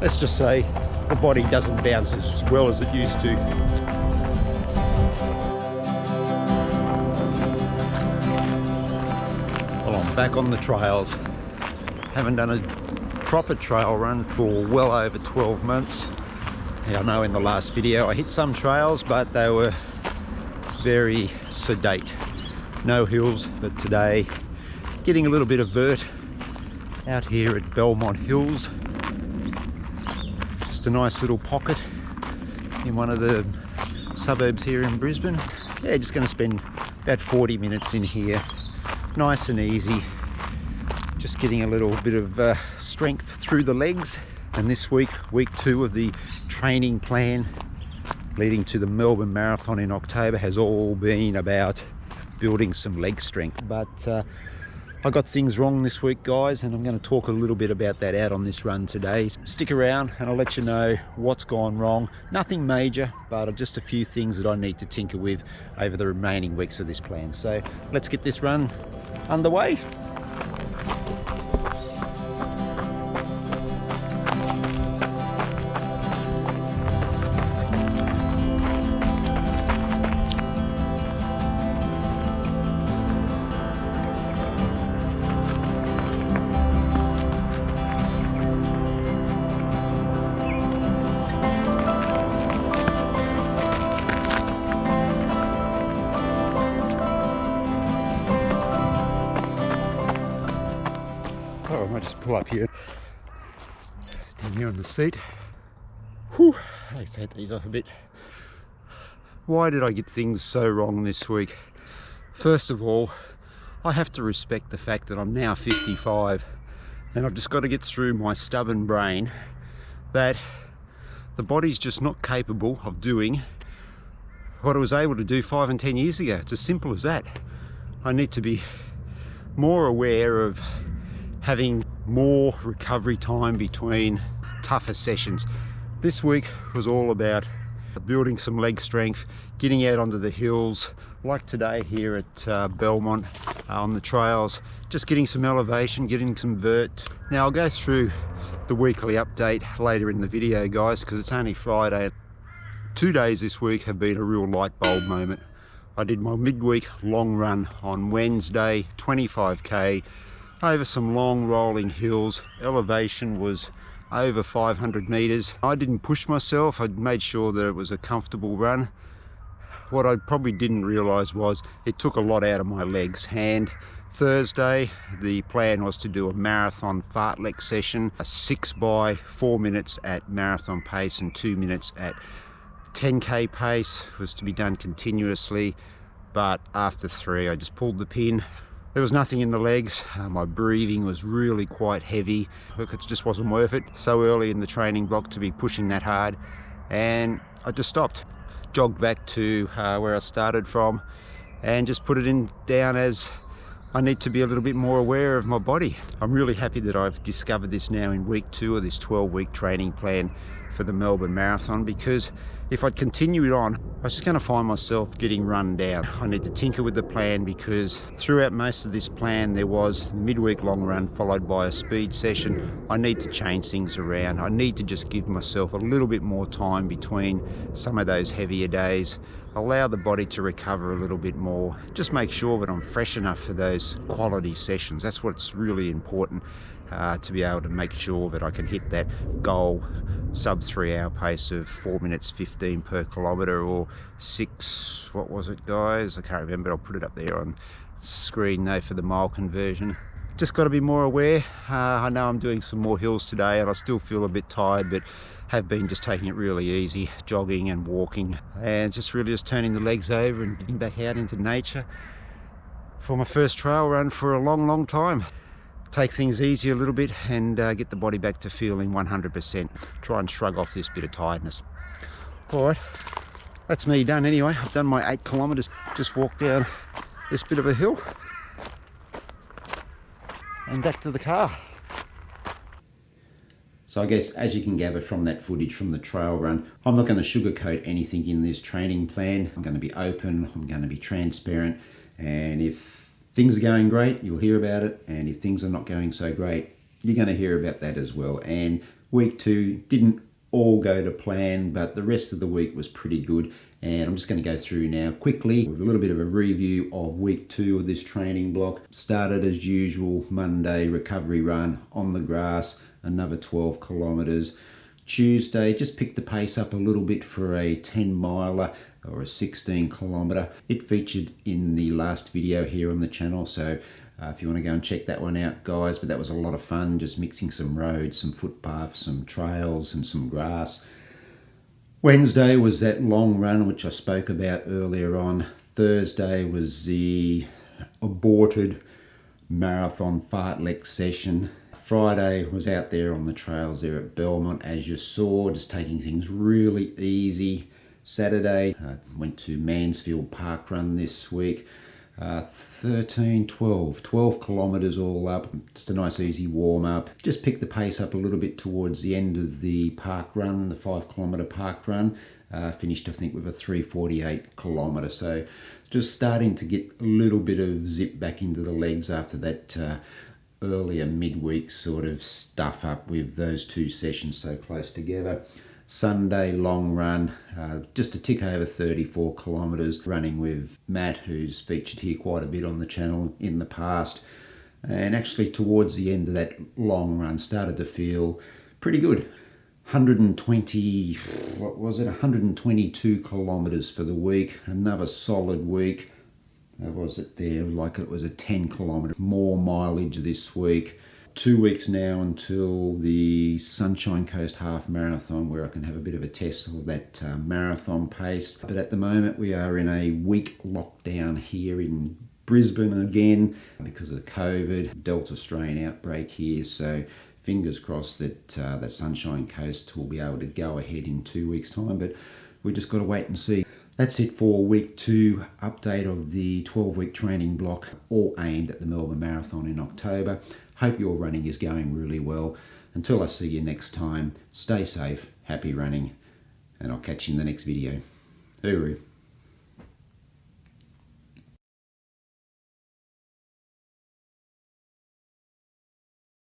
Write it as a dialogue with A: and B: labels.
A: let's just say the body doesn't bounce as well as it used to. Well, I'm back on the trails. Haven't done a proper trail run for well over 12 months. I know in the last video I hit some trails, but they were very sedate. No hills, but today getting a little bit of vert out here at Belmont Hills. Just a nice little pocket in one of the suburbs here in Brisbane. Yeah, just going to spend about 40 minutes in here. Nice and easy. Just getting a little bit of strength through the legs. And this week, week 2 of the training plan leading to the Melbourne Marathon in October has all been about building some leg strength. But I got things wrong this week, guys, and I'm going to talk a little bit about that out on this run today. Stick around and I'll let you know what's gone wrong. Nothing major, but just a few things that I need to tinker with over the remaining weeks of this plan. So let's get this run underway. Oh, I might just pull up here. Sit down here on the seat. Whew, let's take these off a bit. Why did I get things so wrong this week? First of all, I have to respect the fact that I'm now 55 and I've just got to get through my stubborn brain that the body's just not capable of doing what it was able to do 5 and 10 years ago. It's as simple as that. I need to be more aware of having more recovery time between tougher sessions. This week was all about building some leg strength, getting out onto the hills, like today here at Belmont on the trails, just getting some elevation, getting some vert. Now I'll go through the weekly update later in the video, guys, because it's only Friday. 2 days this week have been a real light bulb moment. I did my midweek long run on Wednesday, 25k, over some long rolling hills. Elevation was over 500 meters. I didn't push myself. I made sure that it was a comfortable run. What I probably didn't realize was it took a lot out of my legs. And Thursday, the plan was to do a marathon fartlek session, a 6 by 4 minutes at marathon pace and 2 minutes at 10k pace. Was to be done continuously, but after 3 I just pulled the pin. There was nothing in the legs. My breathing was really quite heavy. Look, it just wasn't worth it. So early in the training block to be pushing that hard, and I just stopped. Jogged back to where I started from and just put it in down as I need to be a little bit more aware of my body. I'm really happy that I've discovered this now in week 2 of this 12-week training plan for the Melbourne Marathon, because if I'd continued on, I was just going to find myself getting run down. I need to tinker with the plan, because throughout most of this plan there was midweek long run followed by a speed session. I need to change things around. I need to just give myself a little bit more time between some of those heavier days, allow the body to recover a little bit more, just make sure that I'm fresh enough for those quality sessions. That's what's really important, to be able to make sure that I can hit that goal sub-3 hour pace of 4 minutes 15 per kilometre, or 6, what was it, guys? I can't remember. I'll put it up there on the screen though for the mile conversion. Just got to be more aware. I know I'm doing some more hills today and I still feel a bit tired, but have been just taking it really easy, jogging and walking, and just really just turning the legs over and getting back out into nature for my first trail run for a long time. Take things easy a little bit and get the body back to feeling 100%. Try and shrug off this bit of tiredness. All right, that's me done anyway. I've done my 8 kilometres. Just walked down this bit of a hill and back to the car. So I guess, as you can gather from that footage from the trail run, I'm not going to sugarcoat anything in this training plan. I'm going to be open, I'm going to be transparent, and if things are going great, you'll hear about it, and if things are not going so great, you're going to hear about that as well. And week 2 didn't all go to plan, but the rest of the week was pretty good. And I'm just going to go through now quickly with a little bit of a review of week 2 of this training block. Started as usual, Monday, recovery run on the grass, another 12 kilometers. Tuesday, just picked the pace up a little bit for a 10 miler or a 16 kilometer. It featured in the last video here on the channel, so if you want to go and check that one out, guys. But that was a lot of fun, just mixing some roads, some footpaths, some trails and some grass. Wednesday was that long run which I spoke about earlier on. Thursday was the aborted marathon fartlek session. Friday was out there on the trails there at Belmont, as you saw, just taking things really easy. Saturday, I went to Mansfield Park Run this week. 12 kilometers all up, just a nice easy warm up. Just picked the pace up a little bit towards the end of the park run, the 5 kilometer park run. Finished I think with a 3:48 kilometer, so just starting to get a little bit of zip back into the legs after that earlier midweek sort of stuff up with those 2 sessions so close together. Sunday long run, just a tick over 34 kilometers, running with Matt, who's featured here quite a bit on the channel in the past. And actually towards the end of that long run started to feel pretty good. 122 kilometers for the week, another solid week. Was it there like it was a 10 kilometer more mileage this week. 2 weeks now until the Sunshine Coast Half Marathon, where I can have a bit of a test of that marathon pace. But at the moment we are in a week lockdown here in Brisbane again because of COVID, Delta strain outbreak here. So fingers crossed that that Sunshine Coast will be able to go ahead in 2 weeks' time, but we just got to wait and see. That's it for week 2 update of the 12-week training block, all aimed at the Melbourne Marathon in October. Hope your running is going really well. Until I see you next time, stay safe, happy running, and I'll catch you in the next video. Hooroo.